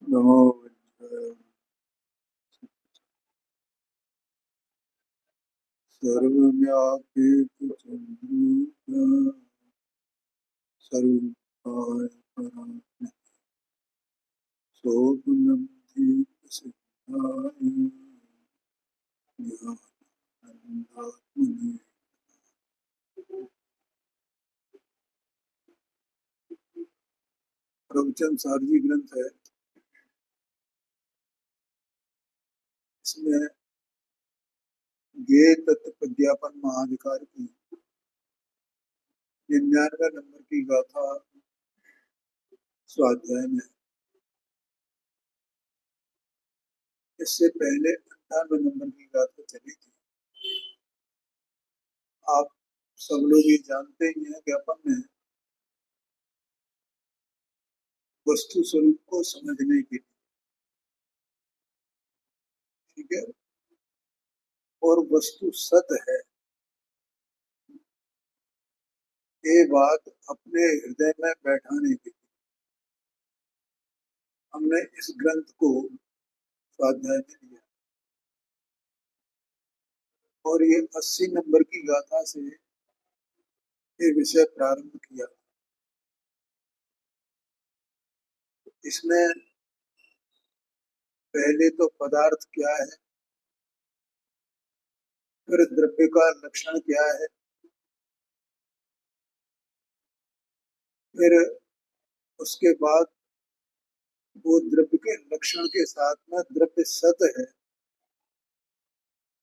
नमो सर्वव्यापी सर्वकाय परात्मे सोपलब्धि सिद्धाय ज्ञानानंदात्मने। प्रवचन सारजी ग्रंथ है। इसमें ज्ञेय तत्व प्रज्ञापन महाधिकार की 99 नंबर की गाथा स्वाध्याय में। इससे पहले 98 नंबर की गाथा चली थी। आप सब लोग ये जानते ही हैं कि अपन ने वस्तु स्वरूप को समझने के लिए, ठीक है, और वस्तु सत है, ये बात अपने हृदय में बैठाने के लिए हमने इस ग्रंथ को स्वाध्याय में लिया और ये 80 नंबर की गाथा से ये विषय प्रारंभ किया। इसमें पहले तो पदार्थ क्या है, फिर द्रव्य का लक्षण क्या है, फिर उसके बाद वो द्रव्य के लक्षण के साथ में द्रव्य सत है,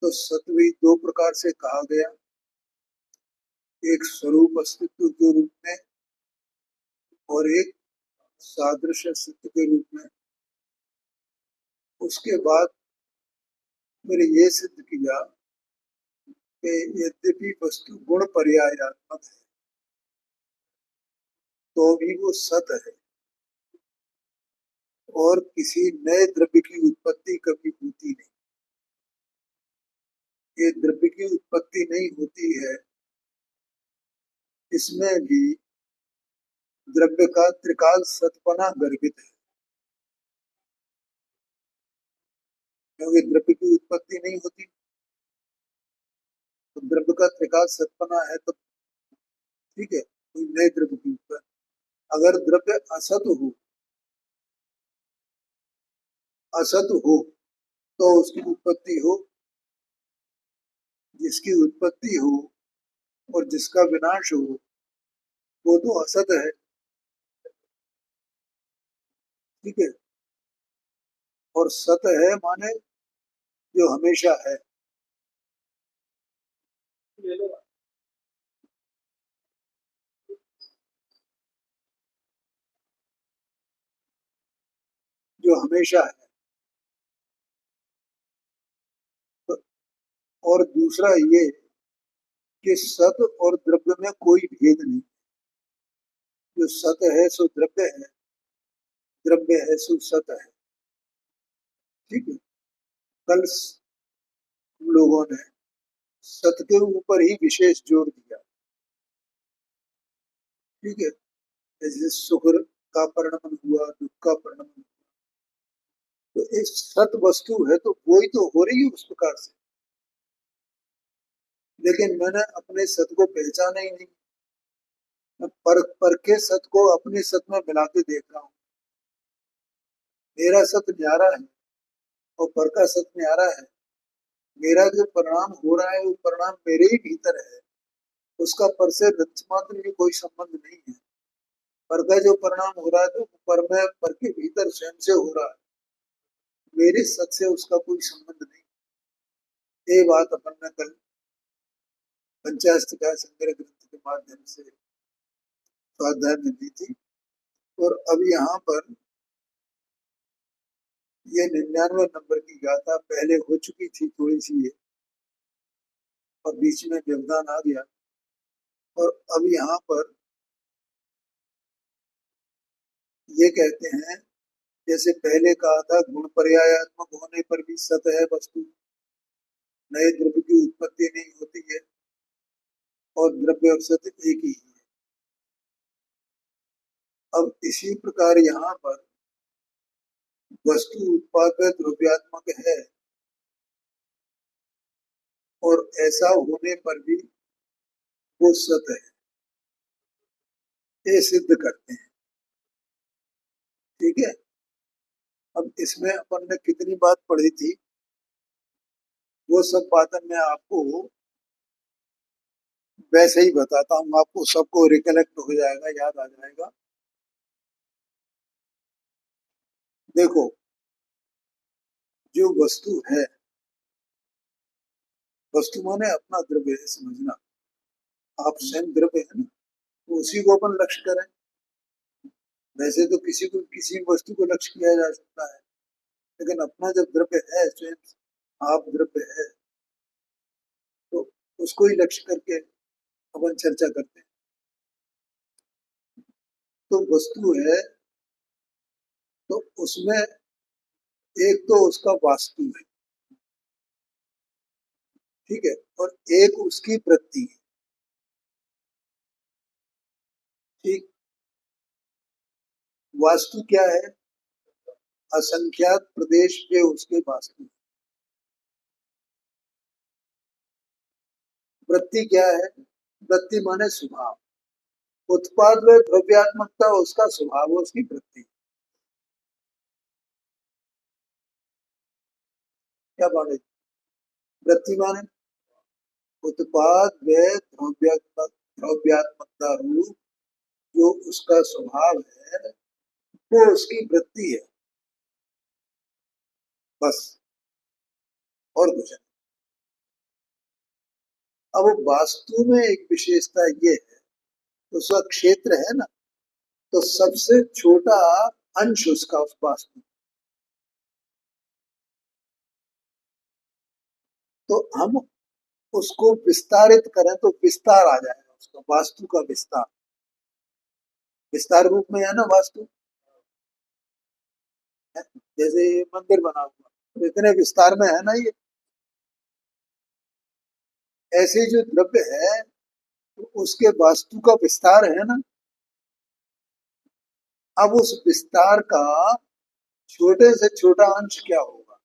तो सत भी दो प्रकार से कहा गया, एक स्वरूप अस्तित्व के रूप में और एक सादृश्य अस्तित्व के रूप में। उसके बाद फिर ये सिद्ध किया कि यद्यपि वस्तु गुण पर्यायात्मक है तो भी वो सत है और किसी नए द्रव्य की उत्पत्ति कभी होती नहीं। ये द्रव्य की उत्पत्ति नहीं होती है, इसमें भी द्रव्य का त्रिकाल सतपना गर्भित है, क्योंकि द्रव्य की उत्पत्ति नहीं होती तो द्रव्य का त्रिकाल सतपना है, तो ठीक है, कोई नए द्रव्य की उत्पत्ति। अगर द्रव्य असत हो तो उसकी उत्पत्ति हो, जिसकी उत्पत्ति हो और जिसका विनाश हो वो तो असत है, ठीक है। और सत है माने जो हमेशा है, जो हमेशा है। तो और दूसरा ये कि सत और द्रव्य में कोई भेद नहीं, जो सत है सो द्रव्य है, द्रव्य है सो सत है, ठीक है। कल हम लोगों ने सत के ऊपर ही विशेष जोर दिया, ठीक है। जैसे सुख का परिणमन हुआ, दुख का परिणमन हुआ, तो एक सत वस्तु है तो वही तो हो रही है उस प्रकार से। लेकिन मैंने अपने सत को पहचाना ही नहीं, मैं पर के सत को अपने सत में मिलाते देख रहा हूँ। मेरा सत न्यारा है और पर का सत न्यारा है। मेरा जो परिणाम हो रहा है वो परिणाम मेरे ही भीतर है, उसका पर से मात्र भी कोई संबंध नहीं है। पर का जो परिणाम हो रहा है तो पर में पर के भीतर स्वयं से हो रहा है, मेरे सत से उसका कोई संबंध नहीं। ये बात अपन ने कल पंचाशत संग्रह ग्रंथ के माध्यम से स्वाध्याय में दी थी। और अब यहाँ पर ये 99 नंबर की गाथा पहले हो चुकी थी थोड़ी सी ये, और बीच में व्यवधान आ गया। और अब यहाँ पर ये कहते हैं, जैसे पहले कहा था गुण पर्यायात्मक होने पर भी सत है वस्तु, नए द्रव्य की उत्पत्ति नहीं होती है और द्रव्य और सत एक ही है। अब इसी प्रकार यहाँ पर वस्तु उत्पाद में द्रव्यात्मक है और ऐसा होने पर भी वो सत है, ये सिद्ध करते हैं। ठीक है, अब इसमें अपन ने कितनी बात पढ़ी थी, वो सब बातें मैं आपको वैसे ही बताता हूँ, आपको सबको रिकलेक्ट हो जाएगा, याद आ जाएगा। देखो, जो वस्तु है, वस्तु माने अपना द्रव्य है, समझना। आप स्वयं द्रव्य है ना, तो उसी को अपन लक्ष्य करें। वैसे तो किसी को किसी वस्तु को लक्ष्य किया जा सकता है, लेकिन अपना जब द्रव्य है, स्वयं आप द्रव्य है, तो उसको ही लक्ष्य करके अपन चर्चा करते हैं। तो वस्तु है, तो उसमें एक तो उसका वास्तु है, ठीक है, और एक उसकी वृत्ति है। ठीक, वास्तु क्या है? असंख्यात प्रदेश के उसके वास्तु। वृत्ति क्या है? वृत्ति माने स्वभाव। उत्पाद व द्रव्यात्मकता उसका स्वभाव, उसकी वृत्ति। क्या माने? वृत्ति माने उत्पाद व द्रव्यात्मकता रूप जो उसका स्वभाव है, वो उसकी वृत्ति है, बस, और कुछ नहीं। अब वास्तु में एक विशेषता ये है, तो उसका क्षेत्र है ना, तो सबसे छोटा अंश उसका उस वास्तु। तो हम उसको विस्तारित करें तो विस्तार आ जाएगा, उसका वास्तु का विस्तार। विस्तार रूप में है ना वास्तु, है? जैसे ये मंदिर बना हुआ, तो इतने विस्तार में है ना ये। ऐसे जो द्रव्य है, तो उसके वास्तु का विस्तार है ना। अब उस विस्तार का छोटे से छोटा अंश क्या होगा,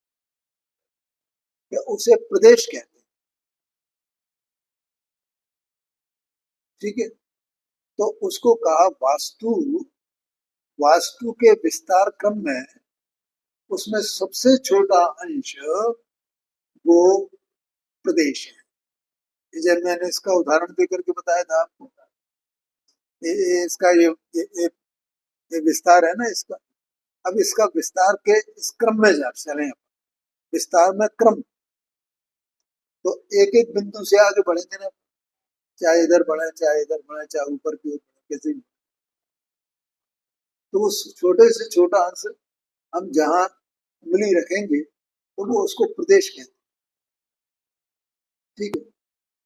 या उसे प्रदेश कहते हैं। ठीक है, तो उसको कहा वास्तु। वास्तु के विस्तार क्रम में उसमें सबसे छोटा अंश वो प्रदेश है। जब मैंने इसका उदाहरण देकर के बताया था आपको, इसका ये विस्तार है ना इसका। अब इसका विस्तार के इस क्रम में जा चले, विस्तार में क्रम, तो एक एक बिंदु से आगे बढ़ेंगे ना, चाहे इधर बढ़े, चाहे इधर बढ़े, चाहे ऊपर की ओर बढ़े, कैसे भी। तो उस छोटे से छोटा अंश हम जहाँ उंगली रखेंगे, तो वो उसको प्रदेश कहते हैं। ठीक है,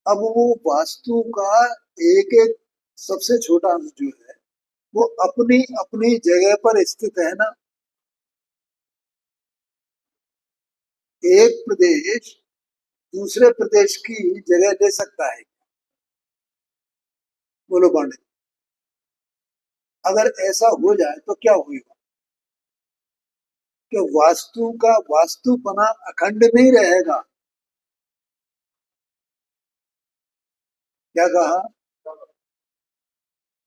अब वो वास्तु का एक एक सबसे छोटा अंश जो है, वो अपनी अपनी जगह पर स्थित है ना। एक प्रदेश दूसरे प्रदेश की जगह ले सकता है? बोलो पांडे, अगर ऐसा हो जाए तो क्या होगा? कि वास्तु का वास्तुपना अखंड नहीं रहेगा। क्या कहा?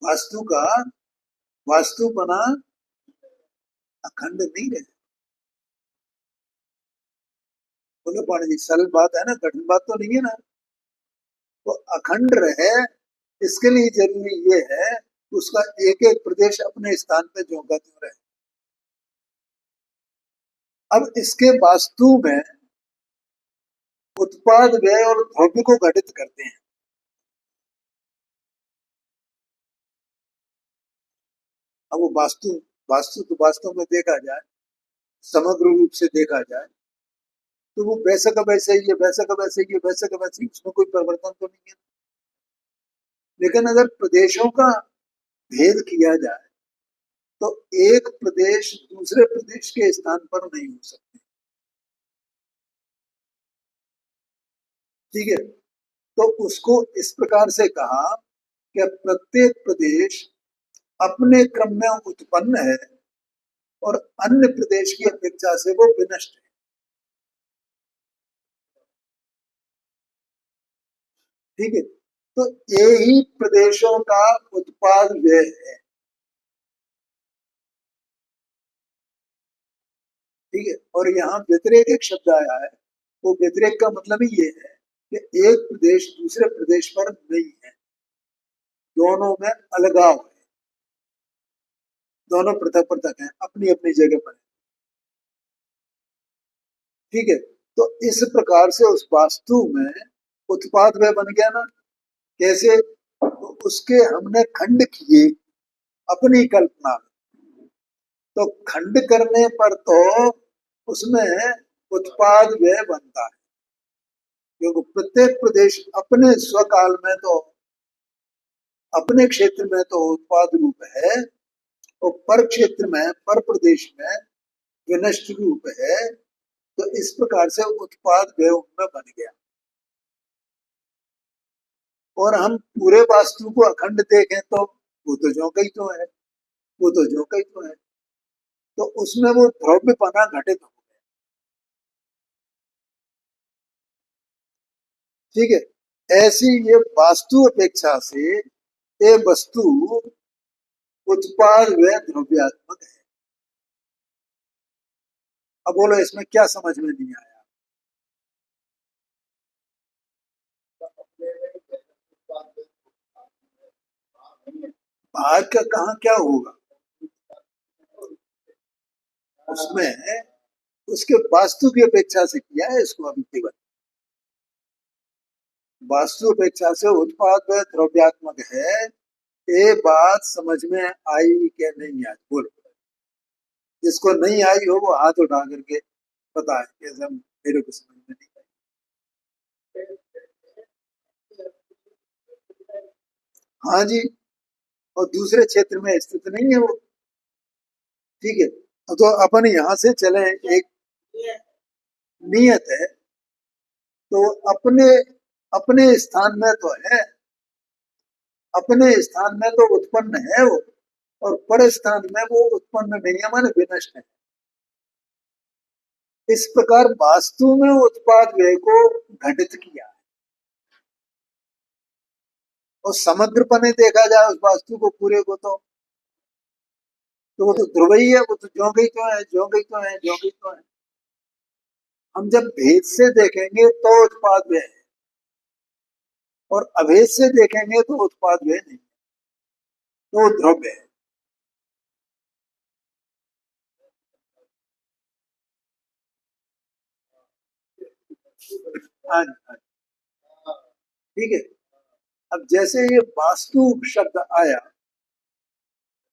वास्तु का वास्तुपना अखंड नहीं रहेगा। बोलो पांडे जी, सरल बात है ना, कठिन बात तो नहीं है ना। तो अखंड रहे, इसके लिए जरूरी ये है कि उसका एक एक प्रदेश अपने स्थान पे ज्यों का त्यों रहे। अब इसके वास्तु में उत्पाद व्यय और द्रव्य को घटित करते हैं। अब वो वास्तु वास्तु तो वास्तव में देखा जाए, समग्र रूप से देखा जाए, तो वो वैसा का वैसा ही है, वैसा का वैसा ही है, वैसा का वैसा ही, उसमें कोई परिवर्तन तो नहीं है। लेकिन अगर प्रदेशों का भेद किया जाए, तो एक प्रदेश दूसरे प्रदेश के स्थान पर नहीं हो सकते। ठीक है, तो उसको इस प्रकार से कहा कि प्रत्येक प्रदेश अपने क्रम में उत्पन्न है और अन्य प्रदेश की अपेक्षा से वो विनष्ट है। ठीक है, तो यही प्रदेशों का उत्पाद व्यय है। ठीक है, और यहाँ व्यतिरेक एक शब्द आया है, वो व्यतिरेक का मतलब ही ये है कि एक प्रदेश दूसरे प्रदेश पर नहीं है, दोनों में अलगाव है, दोनों पृथक पृथक हैं, अपनी अपनी जगह पर है। ठीक है, तो इस प्रकार से उस वास्तु में उत्पाद वह बन गया ना। कैसे? तो उसके हमने खंड किए अपनी कल्पना में, तो खंड करने पर तो उसमें उत्पाद व्यय बनता है, क्योंकि प्रत्येक प्रदेश अपने स्वकाल में तो अपने क्षेत्र में तो उत्पाद रूप है, और पर क्षेत्र में पर प्रदेश में विनष्ट रूप है। तो इस प्रकार से उत्पाद व्यय उनमें बन गया। और हम पूरे वास्तु को अखंड देखें तो वो तो जो कहीं तो है, वो तो जो कहीं तो है, तो उसमें वो द्रव्यपना घटित हो गया। ठीक है, ऐसी ये वास्तु अपेक्षा से ये वस्तु उत्पाद व द्रव्यात्मक है। अब बोलो इसमें क्या समझ में नहीं आया? भाग का कहाँ क्या होगा उसमें, उसके वास्तु की अपेक्षा से किया है इसको अभी केवल। वास्तु अपेक्षा से उत्पाद व द्रव्यात्मक है। ये बात समझ में आई क्या नहीं आई? बोलो, जिसको नहीं आई हो वो हाथ उठा करके बताए कि सब मेरे को समझ में नहीं आई। हाँ जी, और दूसरे क्षेत्र में स्थित नहीं है वो। ठीक है, तो अपन यहाँ से चले, एक नियत है तो अपने अपने स्थान में तो है, अपने स्थान में तो उत्पन्न है वो, और पर स्थान में वो उत्पन्न नहीं है, माने विनष्ट है। इस प्रकार वास्तु में उत्पाद व्यय को घटित किया है। और समग्रपने देखा जाए उस वास्तु को पूरे को तो वो तो ध्रुव ही है, वो तो ज्यों गई तो है, ज्यों गई तो है, ज्यों गई तो है। हम जब भेद से देखेंगे तो उत्पाद व्यय है, और अभेद से देखेंगे तो उत्पाद व्यय नहीं, तो ध्रुव है। हाँ जी, हाँ जी। ठीक है, अब जैसे ये वास्तु शब्द आया,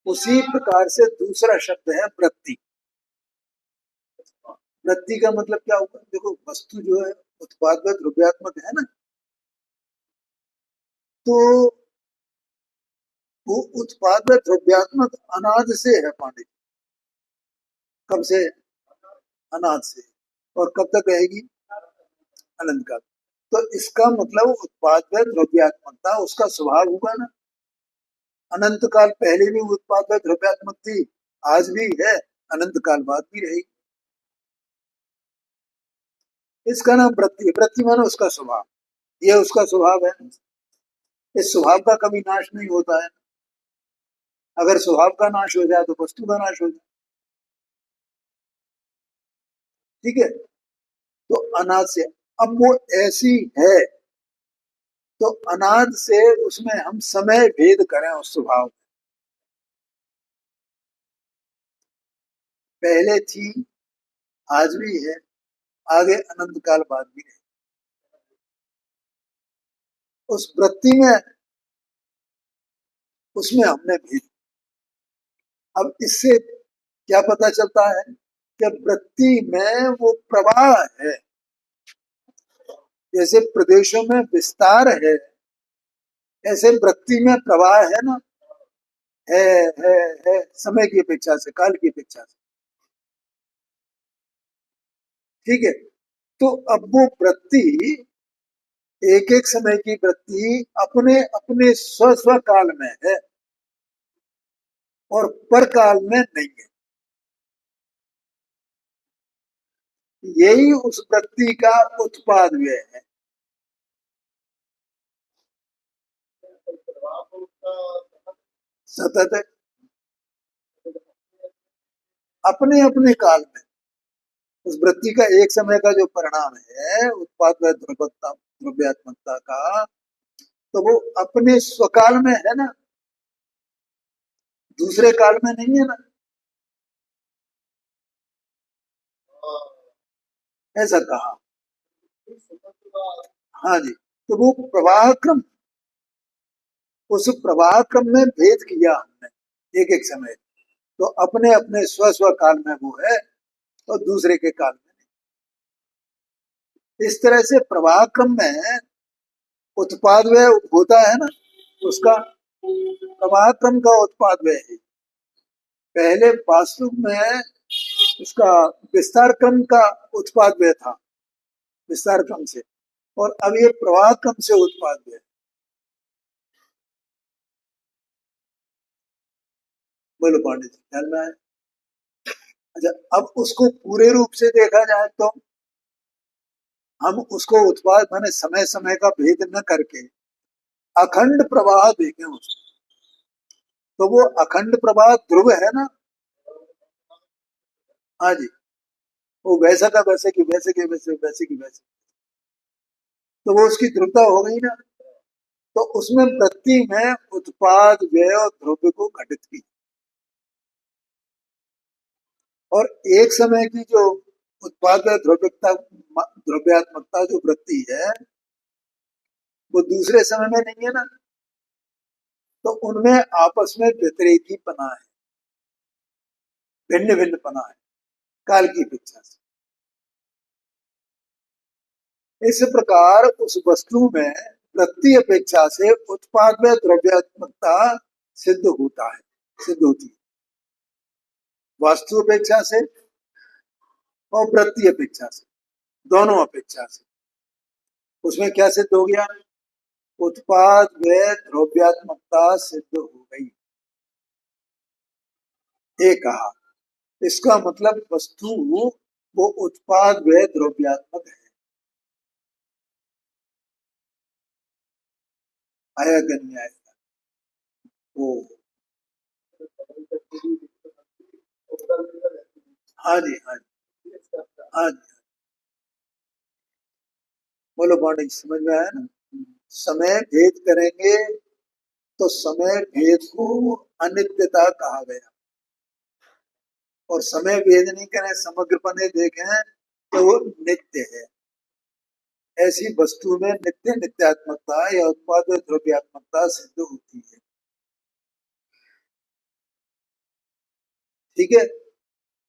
उसी प्रकार से दूसरा शब्द है वृत्ति। वृत्ति का मतलब क्या होगा? देखो, वस्तु जो है उत्पाद में द्रव्यात्मक है ना, तो वो उत्पाद में द्रव्यात्मक अनाद से है पांडे। कब से? अनाद से। और कब तक रहेगी? अनंत काल। तो इसका मतलब उत्पाद में द्रव्यात्मकता उसका स्वभाव होगा ना। अनंत काल पहले भी उत्पाद में द्रव्यात्मक थी, आज भी है, अनंत काल बाद भी रहेगी। इसका नाम वृत्ति है। वृत्ति मानो उसका स्वभाव, यह उसका स्वभाव है। इस स्वभाव का कभी नाश नहीं होता है। अगर स्वभाव का नाश हो जाए तो वस्तु का नाश हो जाए। ठीक है, तो अनाद से, अब वो ऐसी है, तो अनाद से उसमें हम समय भेद करें उस स्वभाव में। पहले थी, आज भी है, आगे अनंत काल बाद भी है। उस वृत्ति में, उसमें हमने भेद। अब इससे क्या पता चलता है कि वृत्ति में वो प्रवाह है। जैसे प्रदेशों में विस्तार है, ऐसे वृत्ति में प्रवाह है ना। है है है, समय की अपेक्षा से, काल की अपेक्षा से। ठीक है, तो अब वो वृत्ति, एक एक समय की वृत्ति अपने अपने स्व स्व काल में है। और पर काल में नहीं है। यही उस वृत्ति का उत्पाद व्यय है। सतत है, अपने अपने काल में उस वृत्ति का एक समय का जो परिणाम है उत्पाद व द्रव्यात्मकता का, तो वो अपने स्वकाल में है ना, दूसरे काल में नहीं है ना। ऐसा कहा। हाँ जी, तो वो प्रवाह क्रम, उस प्रवाह क्रम में भेद किया हमने एक एक समय, तो अपने अपने स्व स्व काल में वो है और दूसरे के काल में नहीं। इस तरह से प्रवाह क्रम में उत्पाद व्यय होता है ना, उसका प्रवाह क्रम का उत्पाद व्यय है। पहले वास्तु में उसका विस्तार क्रम का उत्पाद व्यय था, विस्तार क्रम से, और अब ये प्रवाह क्रम से उत्पाद व्यय। बोलो पांडे जी, ख्याल में आए? अच्छा, अब उसको पूरे रूप से देखा जाए तो हम उसको उत्पाद माने समय समय का भेद न करके अखंड प्रवाह देखें उसको, तो वो अखंड प्रवाह ध्रुव है ना। हाँ जी, वो वैसा का वैसे की वैसे के वैसे वैसे की वैसे, तो वो उसकी ध्रुवता हो गई ना। तो उसमें वृत्ति में उत्पाद व्यय और द्रव्य को घटित की, और एक समय की जो उत्पाद व्यय द्रव्यता द्रव्यात्मकता जो वृत्ति है वो दूसरे समय में नहीं है ना, तो उनमें आपस में व्यतिरेकी पना है, भिन्न भिन्न पना है काल की अपेक्षा से। इस प्रकार उस वस्तु में वृत्ति अपेक्षा से उत्पाद में द्रव्यात्मकता सिद्ध होता है, सिद्ध होती है, वास्तु अपेक्षा से और वृत्ति अपेक्षा से, दोनों अपेक्षा से। उसमें क्या सिद्ध हो गया? उत्पाद में द्रव्यात्मकता सिद्ध हो गई। एक कहा, इसका मतलब वस्तु वो उत्पाद व द्रव्यात्मक है। आया गन्य आया वो। हाँ जी, हाँ जी, हाँ जी। बोलो बॉडी समझ में आया ना? समय भेद करेंगे तो समय भेद को अनित्यता कहा गया, और समय भेद नहीं करें समग्रपने देखें तो वो नित्य है। ऐसी वस्तु में नित्य नित्यात्मकता या उत्पाद द्रव्यात्मकता सिद्ध होती है। ठीक है,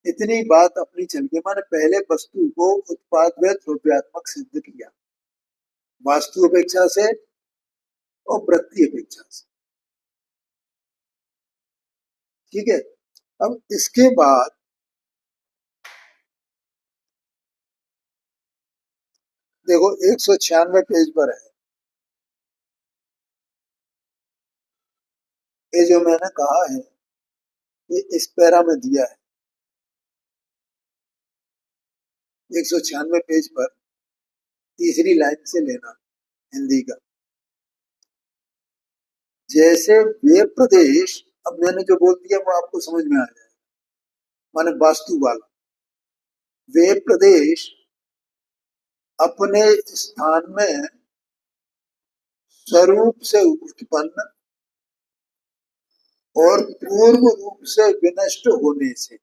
इतनी बात अपनी चल गई। मैंने पहले वस्तु को उत्पाद व द्रव्यात्मक सिद्ध किया, वास्तु अपेक्षा से और वृत्ति अपेक्षा से। ठीक है, अब इसके बाद देखो 196 पेज पर है ये जो मैंने कहा है, ये इस पैरा में दिया है 196 पेज पर, तीसरी लाइन से लेना हिंदी का। जैसे वे प्रदेश, अब मैंने जो बोल दिया वो आपको समझ में आ जाएगा, माने वास्तु वाला। वे प्रदेश अपने स्थान में स्वरूप से उत्पन्न और पूर्व रूप से विनष्ट होने से,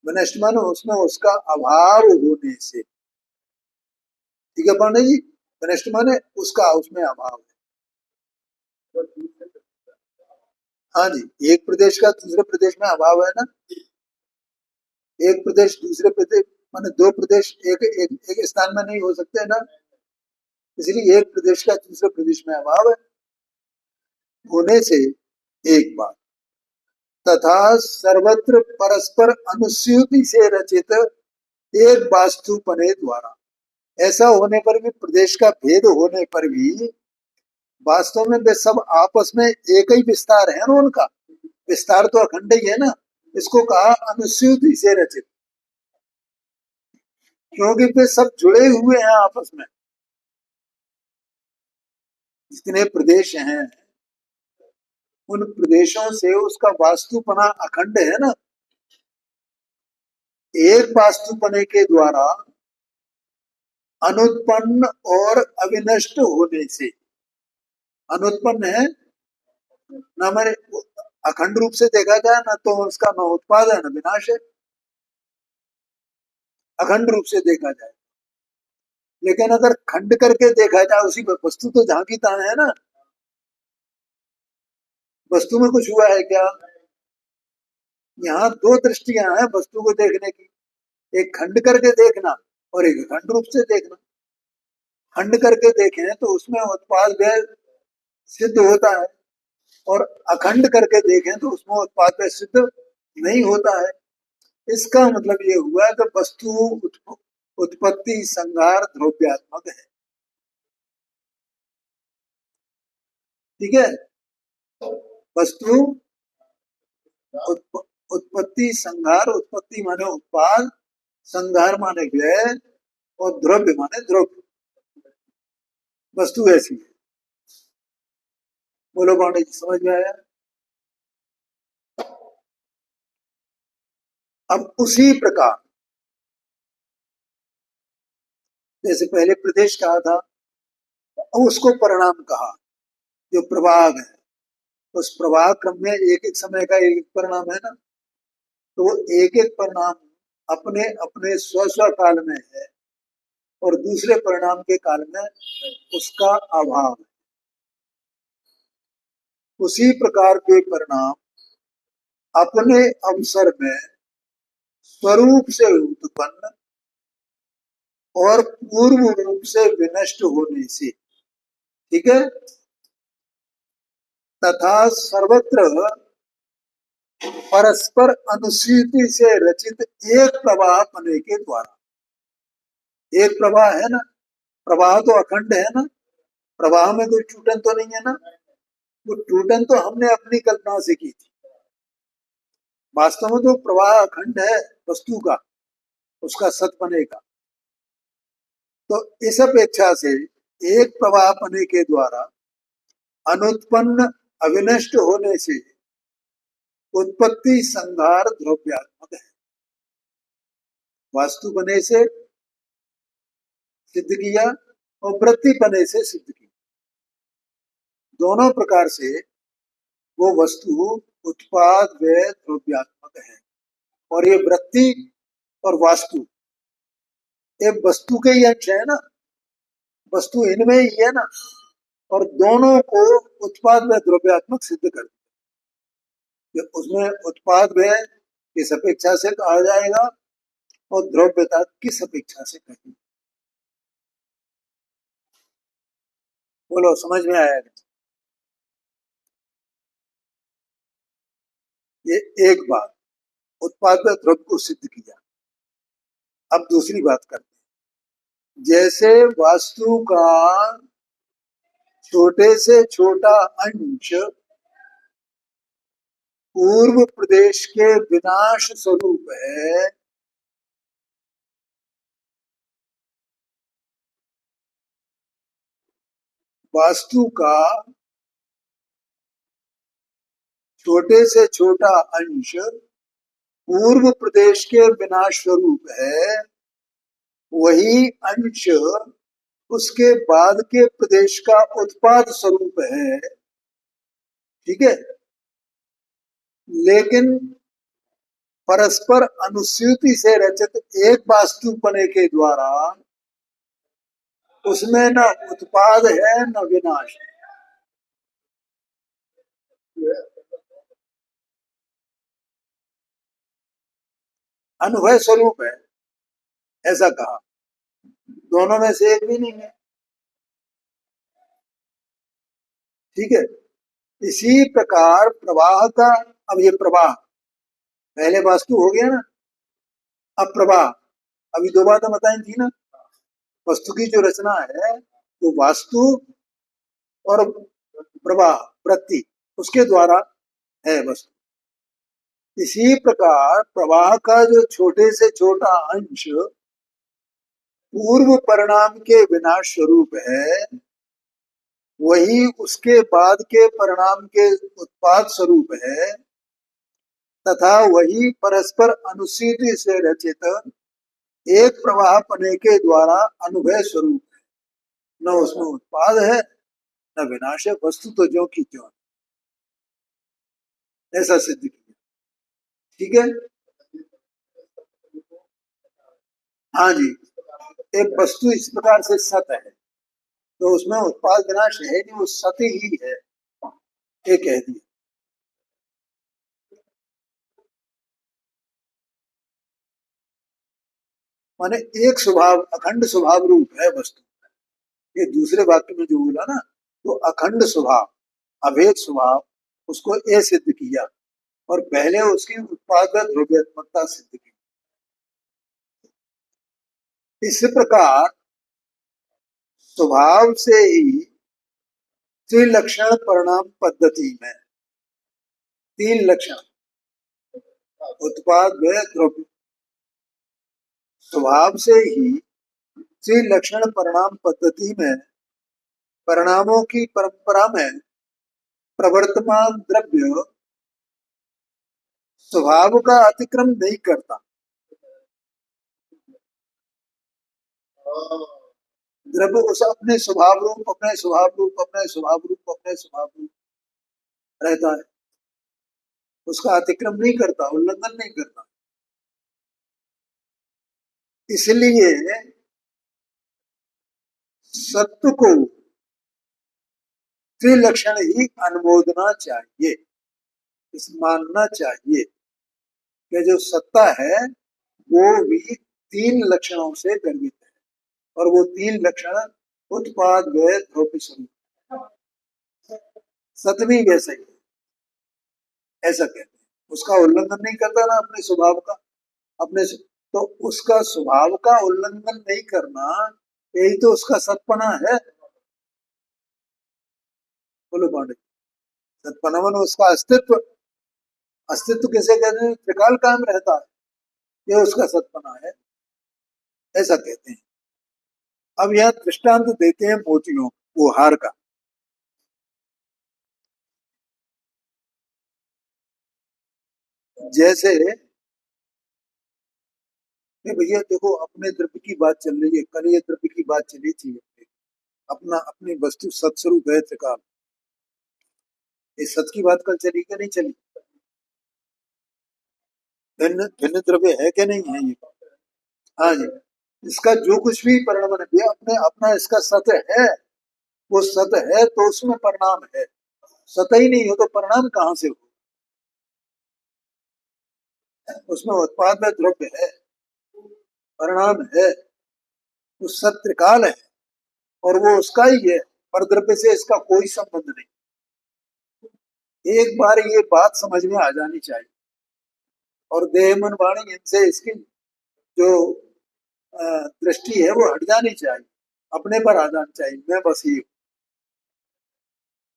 विनष्ट माने उसमें उसका अभाव होने से। ठीक है पांडे जी, विनष्ट माने उसका उसमें अभाव है। हाँ जी, एक प्रदेश का दूसरे प्रदेश में अभाव है ना। एक प्रदेश दूसरे प्रदेश माने दो प्रदेश एक एक, एक स्थान में नहीं हो सकते ना, इसलिए एक प्रदेश का दूसरे प्रदेश में अभाव है होने से एक बात, तथा सर्वत्र परस्पर अनुस्यूति से रचित एक वास्तुपने द्वारा, ऐसा होने पर भी, प्रदेश का भेद होने पर भी वास्तव में वे सब आपस में एक ही विस्तार है ना, उनका विस्तार तो अखंड ही है ना। इसको कहा अनुस्यूति से रचित, क्योंकि वे सब जुड़े हुए हैं आपस में। जितने प्रदेश हैं उन प्रदेशों से उसका वास्तुपना अखंड है ना। एक वास्तुपने के द्वारा अनुत्पन्न और अविनष्ट होने से, अनुत्पन्न है न हमारे अखंड रूप से देखा जाए ना तो उसका न उत्पाद है न विनाश है, अखंड रूप से देखा जाए। लेकिन अगर खंड करके देखा जाए, उसी पर वस्तु तो जहां की तहां है ना, वस्तु में कुछ हुआ है क्या? यहाँ दो दृष्टियां हैं वस्तु को देखने की, एक खंड करके देखना और एक अखंड रूप से देखना। खंड करके देखें तो उसमें उत्पाद व्यय सिद्ध होता है, और अखंड करके देखें तो उसमें उत्पाद व्यय सिद्ध नहीं होता है। इसका मतलब ये हुआ कि वस्तु उत्पत्ति संहार द्रव्यात्मक है। ठीक है, वस्तु उत्पत्ति संहार, उत्पत्ति माने उत्पाद, संहार माने व्यय, और द्रव्य माने द्रव्य। वस्तु ऐसी है। बोलो पांडे जी, समझ में आया? अब उसी प्रकार जैसे पहले प्रदेश कहा था, उसको परिणाम कहा, जो प्रभाग है। उस प्रभाग क्रम में एक एक समय का एक एक परिणाम है ना, तो वो एक एक परिणाम अपने अपने स्व स्व काल में है, और दूसरे परिणाम के काल में उसका अभाव है। उसी प्रकार के परिणाम अपने अवसर में स्वरूप से उत्पन्न और पूर्व रूप से विनष्ट होने से, ठीक है, तथा सर्वत्र परस्पर अनुसूति से रचित एक प्रवाह पने के द्वारा। एक प्रवाह है ना, प्रवाह तो अखंड है ना, प्रवाह में कोई टूटन तो नहीं है ना। वो टूटन तो हमने अपनी कल्पना से की थी, वास्तव में तो प्रवाह अखंड है वस्तु का, उसका सत पने का। तो इस अपेक्षा से एक प्रवाह पने के द्वारा अनुत्पन्न अविनष्ट होने से उत्पत्ति संहार द्रव्यात्मक है। वास्तु बने से सिद्ध किया और वृत्ति बने से सिद्ध किया, दोनों प्रकार से वो वस्तु उत्पाद व द्रव्यात्मक है। और ये वृत्ति और वास्तु ये वस्तु के ही अंश है ना, वस्तु इनमें ही है ना, और दोनों को उत्पाद व द्रव्यात्मक सिद्ध कर दिया। उसमें उत्पाद व किस अपेक्षा से कहा जाएगा और द्रव्यता किस अपेक्षा से कहेंगे। बोलो, समझ में आया? ये एक बात, उत्पाद व द्रव्य को सिद्ध किया। अब दूसरी बात करते हैं। जैसे वास्तु का छोटे से छोटा अंश पूर्व प्रदेश के विनाश स्वरूप है, वास्तु का छोटे से छोटा अंश पूर्व प्रदेश के विनाश स्वरूप है, वही अंश उसके बाद के प्रदेश का उत्पाद स्वरूप है। ठीक है, लेकिन परस्पर अनुस्यूति से रचित एक वास्तुपने के द्वारा उसमें न उत्पाद है न विनाश। अनुभव स्वरूप है, ऐसा कहा। दोनों में से एक भी नहीं है। ठीक है, इसी प्रकार प्रवाह का, अब ये प्रवाह पहले वास्तु हो गया ना, अब प्रवाह। अभी दो बातें बताई थी ना, वस्तु की जो रचना है वो वास्तु और प्रवाह वृत्ति उसके द्वारा है वस्तु। इसी प्रकार प्रवाह का जो छोटे से छोटा अंश पूर्व परिणाम के विनाश स्वरूप है, वही उसके बाद के परिणाम के उत्पाद स्वरूप है, तथा वही परस्पर अनुसिद्धि से रचित एक प्रवाह पने के द्वारा अनुभव स्वरूप है। न उसमें उत्पाद है न विनाश है, वस्तु तो ज्यों की त्यों, ऐसा सिद्ध किया। ठीक है, हाँ जी, एक वस्तु इस प्रकार से सत है तो उसमें उत्पाद विनाश है नहीं, वो सत ही है, ये कह दिया। माने एक स्वभाव अखंड स्वभाव रूप है वस्तु। ये दूसरे वाक्य में जो बोला ना, तो अखंड स्वभाव अभेद स्वभाव उसको ए सिद्ध किया और पहले उसकी उत्पाद ध्रुव्यात्मकता सिद्ध की। इस प्रकार स्वभाव से ही त्रिलक्षण परिणाम पद्धति में तीन लक्षण उत्पाद व द्रव्य स्वभाव से ही त्रिलक्षण परिणाम पद्धति में परिणामों की परंपरा में प्रवर्तमान द्रव्य स्वभाव का अतिक्रम नहीं करता। द्रव्य उस अपने स्वभाव रूप अपने स्वभाव रूप अपने स्वभाव रूप अपने स्वभाव रूप रहता है, उसका अतिक्रम नहीं करता, उल्लंघन नहीं करता। इसलिए सत्य को त्रिलक्षण ही अनुमोदना चाहिए, इस मानना चाहिए कि जो सत्ता है वो भी तीन लक्षणों से गर्भित है और वो तीन लक्षण उत्पाद व द्रव्य स्वरूप, सत्य भी वैसा ही है, ऐसा कहते हैं। उसका उल्लंघन नहीं करता ना अपने स्वभाव का, अपने तो उसका स्वभाव का उल्लंघन नहीं करना, यही तो उसका सत्पना है। बोलो पांडे, सत्पना मन उसका अस्तित्व, अस्तित्व किसे कहते हैं? त्रिकाल कायम रहता है, ये उसका सत्पना है, ऐसा कहते हैं। अब यह दृष्टांत देते हैं मोतियों वो हार का। जैसे भैया देखो, अपने द्रव्य की बात चल रही है, कल ये द्रव्य की बात चली थी, अपना अपनी वस्तु सत्स्वरूप है त्रिकाल, ये सत की बात कल चली क्या नहीं चली? भिन्न भिन्न द्रव्य है क्या नहीं है ये? हाँ जी, इसका जो कुछ भी परिणाम है अपने अपना इसका सत है, वो सत है तो उसमें परिणाम है, सत ही नहीं हो तो परिणाम कहाँ से हो? उसमें उत्पाद में द्रव्य है, परिणाम है, वो सत त्रिकाल है और वो उसका ही है, पर द्रव्य से इसका कोई संबंध नहीं। एक बार ये बात समझ में आ जानी चाहिए और देह मन वाणी इनसे इसकी जो दृष्टि है वो हट जानी चाहिए, अपने पर आ जानी चाहिए, मैं बस ही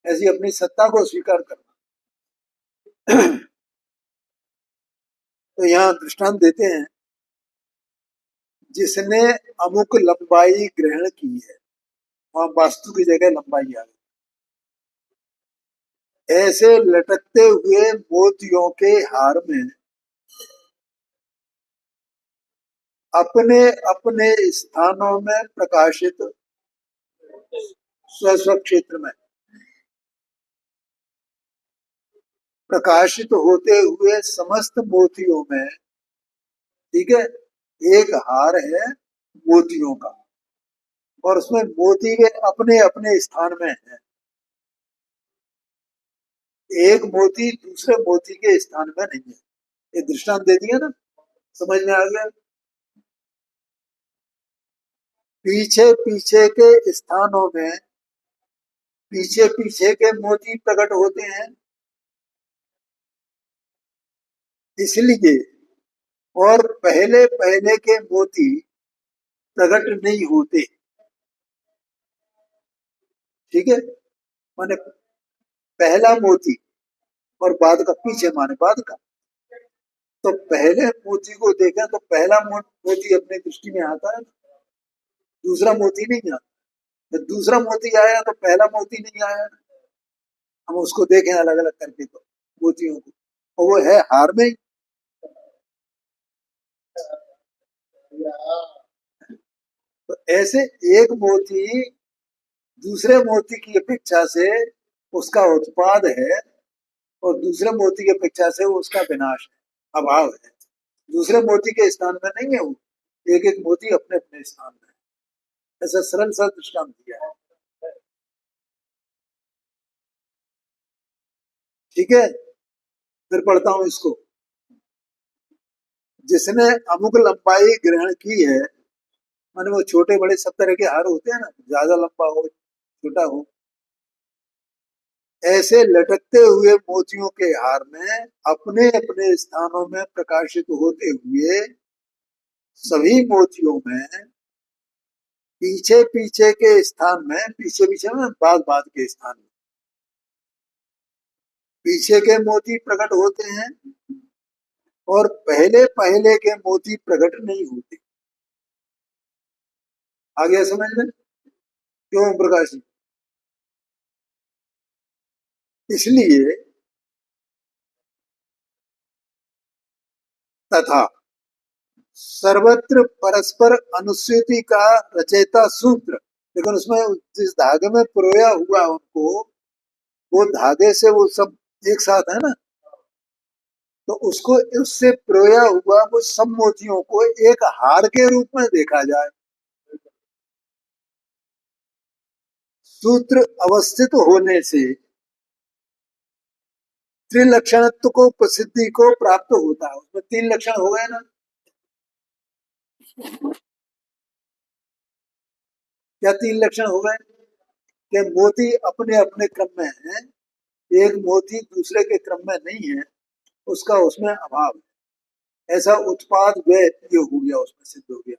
ऐसी अपनी सत्ता को स्वीकार करना। तो यहाँ दृष्टांत देते हैं, जिसने अमुक लंबाई ग्रहण की है, वहां वास्तु की जगह लंबाई आ गई। ऐसे लटकते हुए मोतियों के हार में अपने अपने स्थानों में प्रकाशित स्व स्व क्षेत्र में प्रकाशित होते हुए समस्त मोतियों में, ठीक है, एक हार है मोतियों का और उसमें मोती के अपने अपने स्थान में है, एक मोती दूसरे मोती के स्थान में नहीं है। ये दृष्टांत दे दिया ना, समझ में आ गया? पीछे पीछे के स्थानों में पीछे पीछे के मोती प्रकट होते हैं, इसलिए, और पहले पहले के मोती प्रकट नहीं होते, ठीक है। माने पहला मोती और बाद का, पीछे माने बाद का। तो पहले मोती को देखें तो पहला मोती अपने दृष्टि में आता है, दूसरा मोती नहीं आता। तो दूसरा मोती आया तो पहला मोती नहीं आया। हम उसको देखें अलग अलग करके तो मोतियों को, और वो है हार में ही। तो ऐसे एक मोती दूसरे मोती की अपेक्षा से उसका उत्पाद है, और दूसरे मोती की अपेक्षा से वो उसका विनाश है, अभाव है। दूसरे मोती के स्थान में नहीं है वो, एक एक मोती अपने अपने स्थान में है। ऐसा सरल सा दृष्टांत दिया है। ठीक है, फिर पढ़ता हूं इसको। जिसने अमुक लंबाई ग्रहण की है, माने वो छोटे बड़े सब तरह के हार होते हैं ना, ज्यादा लंबा हो छोटा हो, ऐसे लटकते हुए मोतियों के हार में अपने अपने स्थानों में प्रकाशित होते हुए सभी मोतियों में पीछे पीछे के स्थान में, पीछे पीछे में बाद बाद के स्थान में पीछे के मोती प्रकट होते हैं, और पहले पहले के मोती प्रकट नहीं होते। आ गया समझ में? क्यों प्रकाश जी? इसलिए तथा सर्वत्र परस्पर अनुस्यूति का रचयिता सूत्र, लेकिन उसमें जिस धागे में पिरोया हुआ उनको, वो धागे से वो सब एक साथ है ना, तो उसको उससे पिरोया हुआ वो सब मोतियों को एक हार के रूप में देखा जाए। सूत्र अवस्थित होने से त्रिलक्षणत्व को प्रसिद्धि को प्राप्त होता है। उसमें तीन लक्षण हो गए ना। क्या तीन लक्षण हो गए? कि मोती अपने अपने क्रम में है, एक मोती दूसरे के क्रम में नहीं है, उसका उसमें अभाव है। ऐसा उत्पाद व्यय ये हो गया, उसमें सिद्ध हो गया।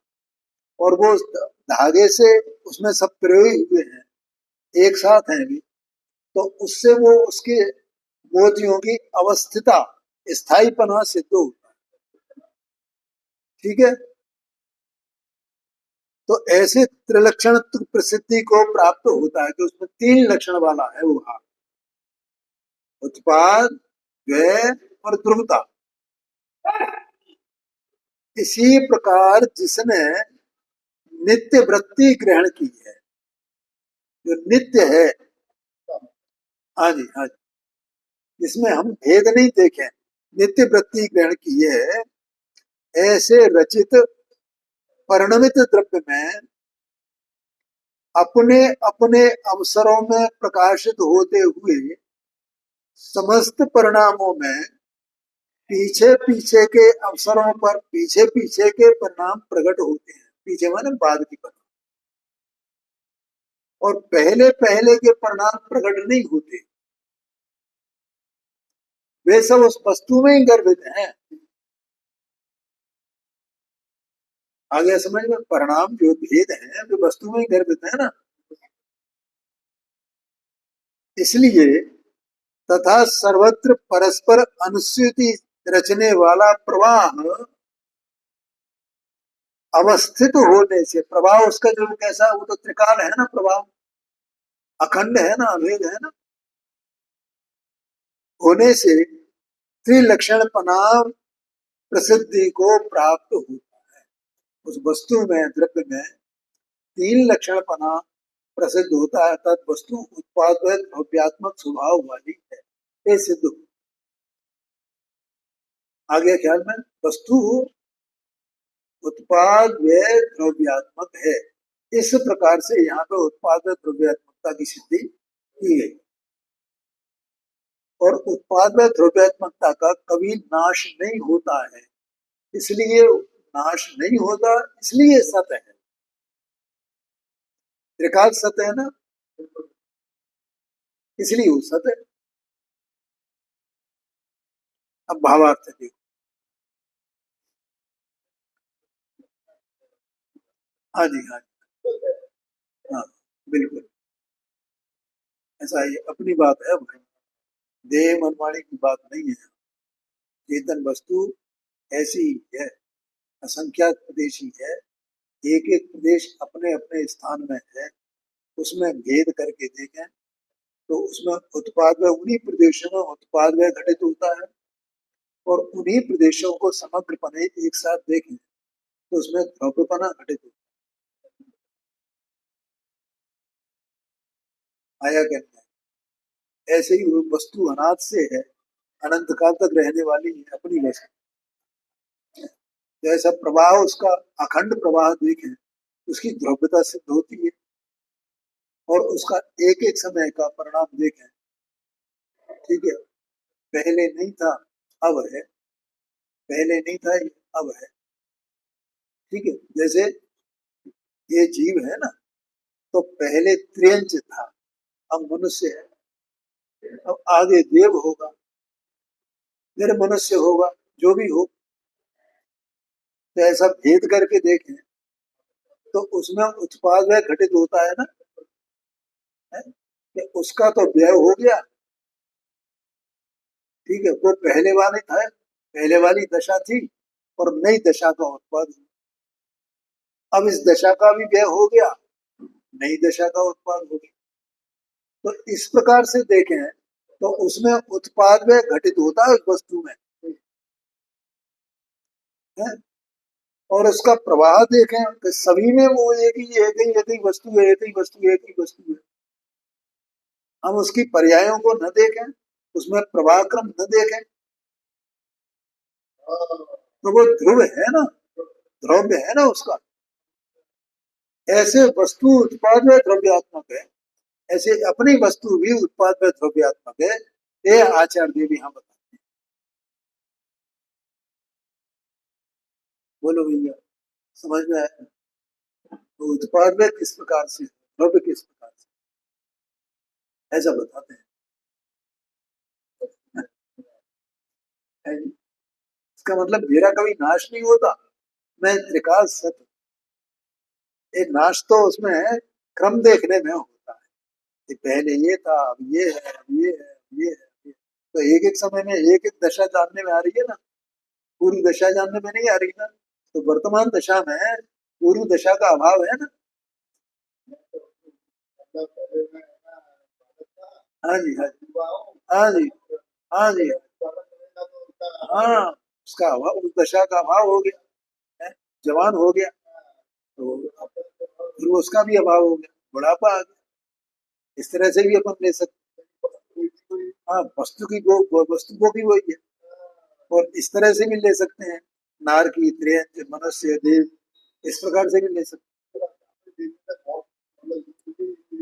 और वो धागे से उसमें सब प्रयोग हुए हैं, एक साथ हैं भी, तो उससे वो उसके मोतियों की अवस्थिता, स्थायीपना सिद्ध होता है। ठीक है, तो ऐसे त्रिलक्षण प्रसिद्धि को प्राप्त होता है कि उसमें तीन लक्षण वाला है वो हार, उत्पाद, व्यय और ध्रुवता। इसी प्रकार जिसने नित्य वृत्ति ग्रहण की है, जो नित्य है, हाँ जी हाँ जी, जिसमें हम भेद नहीं देखें, नित्य वृत्ति ग्रहण की है, ऐसे रचित परिणमित द्रव्य में अपने अपने अवसरों में प्रकाशित होते हुए समस्त परिणामों में पीछे पीछे के अवसरों पर पीछे पीछे के परिणाम प्रकट होते हैं। पीछे माने बाद की परिणाम, और पहले पहले के परिणाम प्रकट नहीं होते। वे सब उस वस्तु में ही गर्भित हैं। आ गया समझ में? परिणाम जो भेद है वे वस्तु में ही गर्भित है ना। इसलिए तथा सर्वत्र परस्पर अनुस्यूति रचने वाला प्रवाह अवस्थित होने से, प्रभाव उसका जो कैसा, वो तो त्रिकाल है ना, प्रभाव अखंड है ना, अभेद है ना, होने से त्रिलक्षणपना प्रसिद्धि को प्राप्त होता है। उस वस्तु में, द्रव्य में तीन लक्षणपना प्रसिद्ध होता है, तद वस्तु उत्पाद भव्यात्मक स्वभाव वाली है, ये सिद्ध हो। आगे ख्याल में, वस्तु उत्पाद व्यय द्रव्यात्मक है। इस प्रकार से यहाँ पे उत्पाद द्रव्यात्मकता की सिद्धि की गई, और उत्पाद द्रव्यात्मकता का कभी नाश नहीं होता है, इसलिए नाश नहीं होता, इसलिए सत है। त्रिकाल सत है ना, इसलिए वो सत है। अब भावार्थ देखो। हाँ जी हाँ जी, हाँ बिल्कुल ऐसा ये अपनी बात है भाई, देह मनमानी की बात नहीं है। चेतन वस्तु ऐसी ही है, असंख्यात प्रदेशी है, एक एक प्रदेश अपने अपने स्थान में है। उसमें भेद करके देखें तो उसमें उत्पाद व उन्हीं प्रदेशों में उत्पाद व घटित होता है, और उन्हीं प्रदेशों को समग्रपने एक साथ देखें तो उसमें द्रव्यपना घटित होता है। आया क्या नहीं? ऐसे ही वो वस्तु अनाद से है, अनंत काल तक रहने वाली है अपनी वस्तु। जैसा प्रवाह उसका अखंड प्रवाह देखें, उसकी द्रव्यता सिद्ध होती है, और उसका एक एक समय का परिणाम देखें, ठीक है, पहले नहीं था अब है, पहले नहीं था अब है, ठीक है। जैसे ये जीव है ना, तो पहले त्रियंच था, अब मनुष्य है, अब आगे देव होगा, फिर मनुष्य होगा, जो भी हो। तो ऐसा भेद करके देखें तो उसमें उत्पाद वह घटित होता है ना, है? कि उसका तो व्यय हो गया, ठीक है, वो पहले वाली था, पहले वाली दशा थी, और नई दशा का उत्पाद हुआ। अब इस दशा का भी व्यय हो गया, नई दशा का उत्पाद हो गया। तो इस प्रकार से देखें तो उसमें उत्पाद व्यय घटित होता है उस वस्तु में, है? और उसका प्रवाह देखें कि सभी में वो एक ही वस्तु है, एक ही वस्तु है, एक ही वस्तु है। हम उसकी पर्यायों को न देखें, उसमें प्रवाह क्रम न देखें, तो वो ध्रुव है ना, द्रव्य है ना उसका। ऐसे वस्तु उत्पाद में द्रव्यात्मक है, ऐसे अपनी वस्तु भी उत्पाद में द्रव्यात्मक है। ये आचार्य देव यहाँ बताते हैं। बोलो भैया, समझ में आया? तो उत्पाद में किस प्रकार से, द्रव्य किस प्रकार से, ऐसा बताते हैं। इसका मतलब मेरा कभी नाश नहीं होता, मैं त्रिकाल सत्य। एक नाश तो उसमें क्रम देखने में होता है कि पहले ये था, अब ये है, अब ये है, अब ये है, अब ये। तो एक एक समय में एक एक दशा जानने में आ रही है ना, पूरी दशा जानने में नहीं आ रही ना। तो वर्तमान दशा में पूरी दशा का अभाव है ना। हाँ जी, हाँ जी, हाँ जी, हाँ जी, हाँ, उसका अभाव, उस दशा का अभाव हो गया है, जवान हो गया, तो फिर उसका भी अभाव हो गया, बुढ़ापा आ गया। इस तरह से भी अपन ले सकते हैं। हाँ, वस्तु की वो वस्तु को भी वही है, और इस तरह से भी ले सकते हैं, नार की त्रियंच मनुष्य देव, इस प्रकार से भी ले सकते हैं।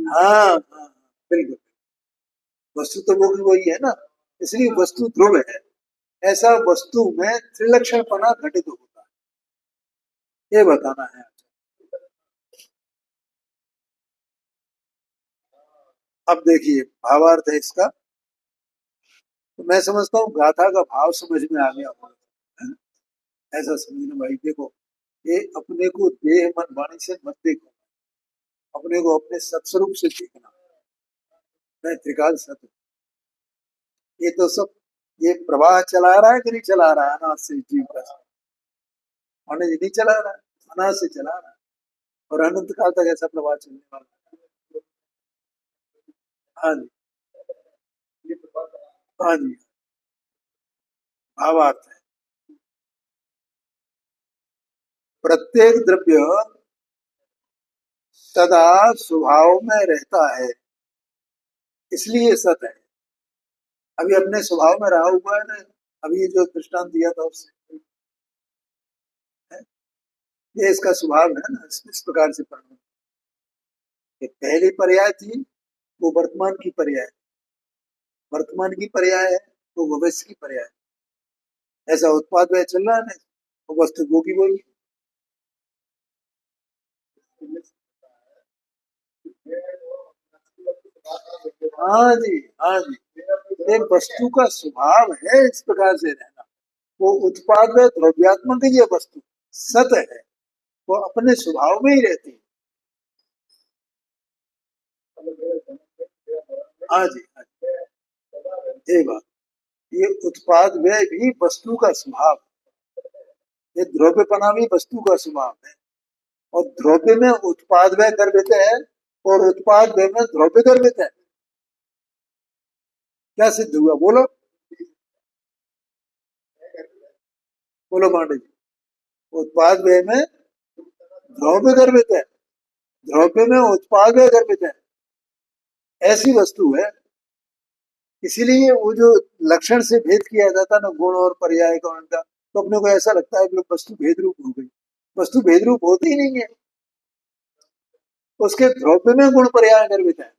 हाँ हाँ हाँ, बिल्कुल। वस्तु तो वो की वही है ना, इसलिए वस्तु ध्रुव है। ऐसा वस्तु में त्रिलक्षणपना घटित होता है, ये बताना है। अब देखिए भावार्थ है इसका, तो मैं समझता हूँ गाथा का भाव समझ में आ गया होगा, है ना? ऐसा समझना भाई, देखो, ये अपने को देह मन वाणी से मत देखो, अपने को अपने सत्स्वरूप से देखना। मैं त्रिकाल सत्य, ये तो सब, ये प्रवाह चला रहा है कि नहीं चला रहा है, अनाज से जीव का, और नहीं चला रहा है, अनाज से चला रहा है, और अनंत काल तक ऐसा प्रवाह चलने वाला है। हाँ जी, हाँ जी, भावार्थ है। प्रत्येक द्रव्य सदा स्वभाव में रहता है, इसलिए सत है। अभी अपने स्वभाव में रहा हुआ है ना, अभी ये जो दृष्टांत दिया था उससे, है? ये इसका स्वभाव है ना, इस प्रकार से पढ़ना। ये पहली पर्याय थी, वो वर्तमान की पर्याय, वर्तमान की पर्याय है, वो भविष्य की पर्याय। ऐसा उत्पाद वह चल रहा है ना, वो वस्तु वो की वही है। हाँ जी, हाँ जी, एक वस्तु का स्वभाव है इस प्रकार से रहना, वो उत्पाद व द्रव्यात्मक ही है, वस्तु सत है, वो अपने स्वभाव में ही रहती है। हाँ जी, हाँ जी, ये बात, ये उत्पाद व्यय भी वस्तु का स्वभाव, ये द्रव्यपना भी वस्तु का स्वभाव है। और द्रव्य में उत्पाद व्यय गर्भित है और उत्पाद व्यय में द्रव्य गर्भित है। क्या सिद्ध हुआ बोलो? बोलो पांडे जी। उत्पाद व्यय में द्रव्य गर्भित है, द्रव्य में उत्पाद व्यय गर्भित है, ऐसी वस्तु है। इसीलिए वो जो लक्षण से भेद किया जाता है ना, गुण और पर्याय का उनका, तो अपने को ऐसा लगता है कि वस्तु भेद रूप हो गई। वस्तु भेद रूप होती ही नहीं है, उसके द्रव्य में गुण पर्याय गर्भित है,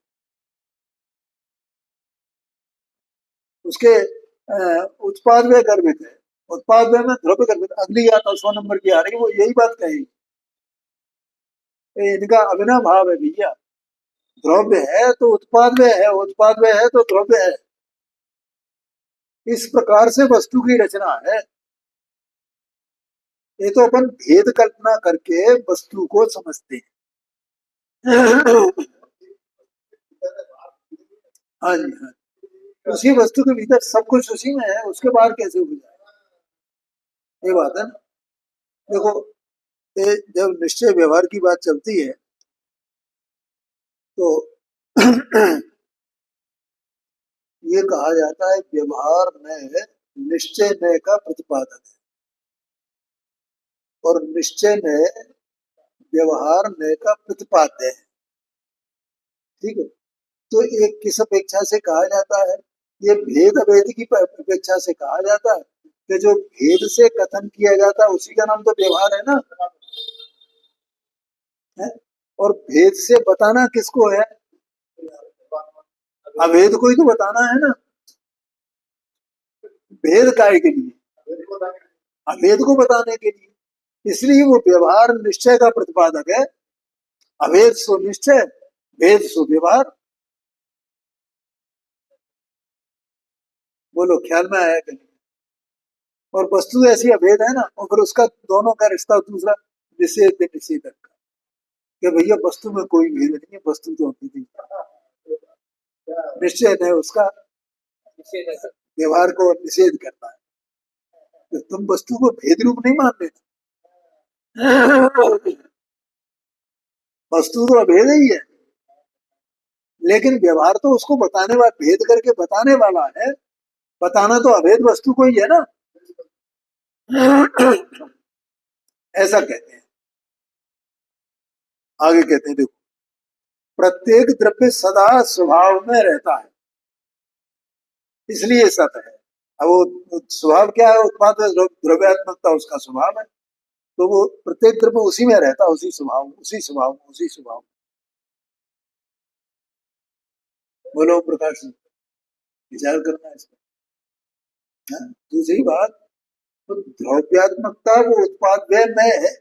उसके उत्पाद में गर्भित है, उत्पाद में द्रव्य गर्भित। अगली या तो 100 नंबर की आ रही, वो यही बात कहेगी, इनका अभिनव भाव है भैया। द्रव्य है तो उत्पाद में है, उत्पाद में है तो द्रव्य है। इस प्रकार से वस्तु की रचना है। ये तो अपन भेद कल्पना करके वस्तु को समझते हैं। हाँ जी, हाँ, उसी वस्तु के भीतर सब कुछ उसी में है, उसके बाहर कैसे हो जाए? ये बात है ना। देखो, ये जब निश्चय व्यवहार की बात चलती है तो ये कहा जाता है व्यवहार में निश्चय नय का प्रतिपादक है, और निश्चय नय व्यवहार नय का प्रतिपाद्य है। ठीक है, तो ये किस अपेक्षा से कहा जाता है? ये भेद अभेद की अपेक्षा से कहा जाता है कि जो भेद से कथन किया जाता है उसी का नाम तो व्यवहार है ना, है? और भेद से बताना किसको है? अभेद को ही तो बताना है ना। भेद काय के लिए? अभेद को बताने के लिए। इसलिए वो व्यवहार निश्चय का प्रतिपादक है। अभेद सो निश्चय, भेद सो व्यवहार। बोलो ख्याल में आया कि नहीं? और वस्तु ऐसी अभेद है ना, और फिर उसका दोनों का रिश्ता दूसरा निषेध निषेधक का, कि भैया वस्तु में कोई भेद नहीं है, वस्तु तो अभेद ही है। निश्चय है उसका व्यवहार को निषेध करता है। तो तुम वस्तु को भेद रूप नहीं मान लेना, वस्तु तो अभेद ही है, लेकिन व्यवहार तो उसको बताने वाला, भेद करके बताने वाला है। बताना तो अभेद वस्तु को ही है ना। ऐसा कहते हैं। आगे कहते हैं, देखो, प्रत्येक द्रव्य सदा स्वभाव में रहता है, इसलिए सत है। अब वो स्वभाव क्या है? उत्पाद द्रव्यात्मकता उसका स्वभाव है, तो वो प्रत्येक द्रव्य उसी में रहता है, उसी स्वभाव, उसी स्वभाव, उसी स्वभाव। बोलो प्रकाश जी, विचार करना है इसमें। हाँ? दूसरी बात, तो द्रव्यात्मकता वो उत्पाद व्यय में है,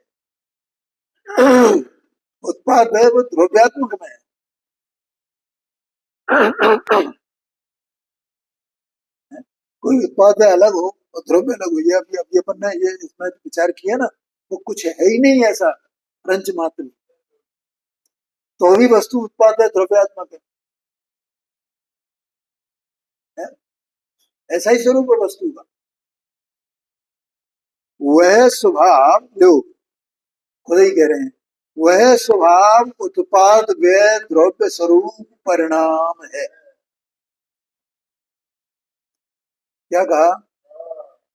उत्पाद व्यय वो द्रव्यात्मक में है। कोई उत्पाद अलग हो और द्रव्य अलग हो, ये अभी अपन ने ये इसमें विचार किया ना, वो कुछ है ही नहीं ऐसा रंच मात्र, तो भी वस्तु उत्पाद है, द्रव्यात्मक है। ऐसा ही स्वरूप है वस्तु का। वह स्वभाव, लो खुद ही कह रहे हैं, वह स्वभाव उत्पाद व्यय द्रव्य स्वरूप परिणाम है। क्या कहा?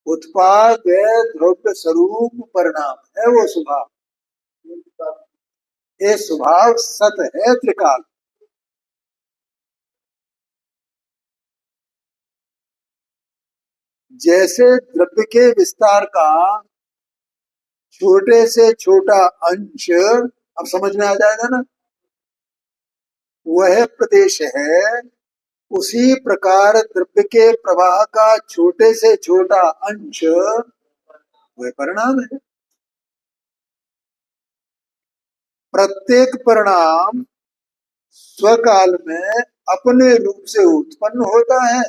उत्पाद व्यय द्रव्य स्वरूप परिणाम है वो स्वभाव। ये स्वभाव सत है त्रिकाल। जैसे द्रव्य के विस्तार का छोटे से छोटा अंश, अब समझ में आ जाएगा ना, वह प्रदेश है, उसी प्रकार द्रव्य के प्रवाह का छोटे से छोटा अंश वह परिणाम है। प्रत्येक परिणाम स्वकाल में अपने रूप से उत्पन्न होता है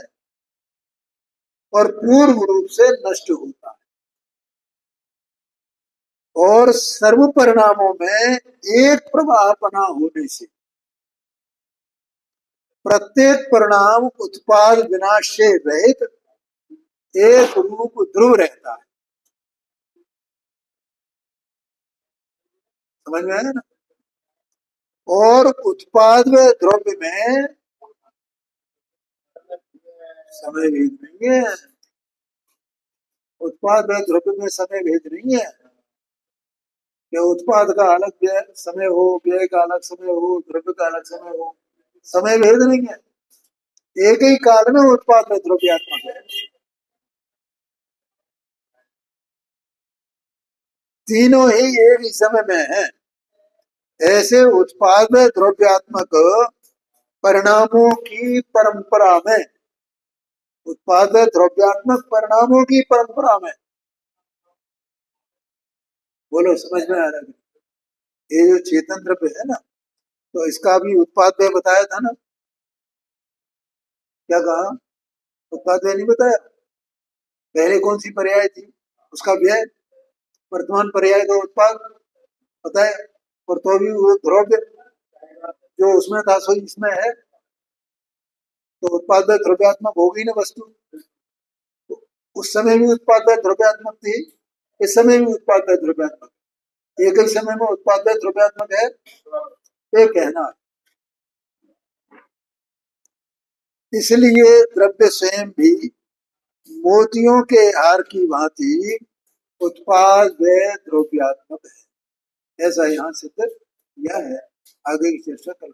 और पूर्व रूप से नष्ट होता है, और सर्व परिणामों में एक प्रवाहपना होने से प्रत्येक परिणाम उत्पाद विनाश से रहित एक रूप ध्रुव रहता है। समझ में आया ना? और उत्पाद व द्रव्य में समय भेद नहीं है। उत्पाद व द्रव्य में समय भेद नहीं है कि उत्पाद का अलग व्यय समय हो, व्यय का अलग समय हो, द्रव्य का अलग समय हो। समय भेद नहीं है, एक ही काल में उत्पाद में द्रव्यात्मक है। तीनों ही एक ही समय में है। ऐसे उत्पाद में द्रव्यात्मक परिणामों की परंपरा में, उत्पाद में द्रव्यात्मक परिणामों की परंपरा में, बोलो समझ में आ रहा है? ये जो चेतन द्रव्य है ना, तो इसका भी उत्पाद व्यय बताया था ना? क्या कहा? उत्पाद व्यय नहीं बताया? पहले कौन सी पर्याय थी उसका व्यय? वर्तमान पर्याय का उत्पाद बताया। और तो भी वो द्रव्य जो उसमें था सो इसमें है, तो उत्पाद व्यय द्रव्यात्मक हो गई ना वस्तु। तो उस समय भी उत्पाद व्यय द्रव्यात्मक थी, इस समय भी उत्पाद व्यय द्रव्यात्मक, एक ही समय में उत्पाद व्यय द्रव्यात्मक है, ये कहना है। इसलिए द्रव्य स्वयं भी मोतियों के हार की भांति उत्पाद व द्रव्यात्मक है, ऐसा यहाँ सिद्ध किया है। आगे की चर्चा कल।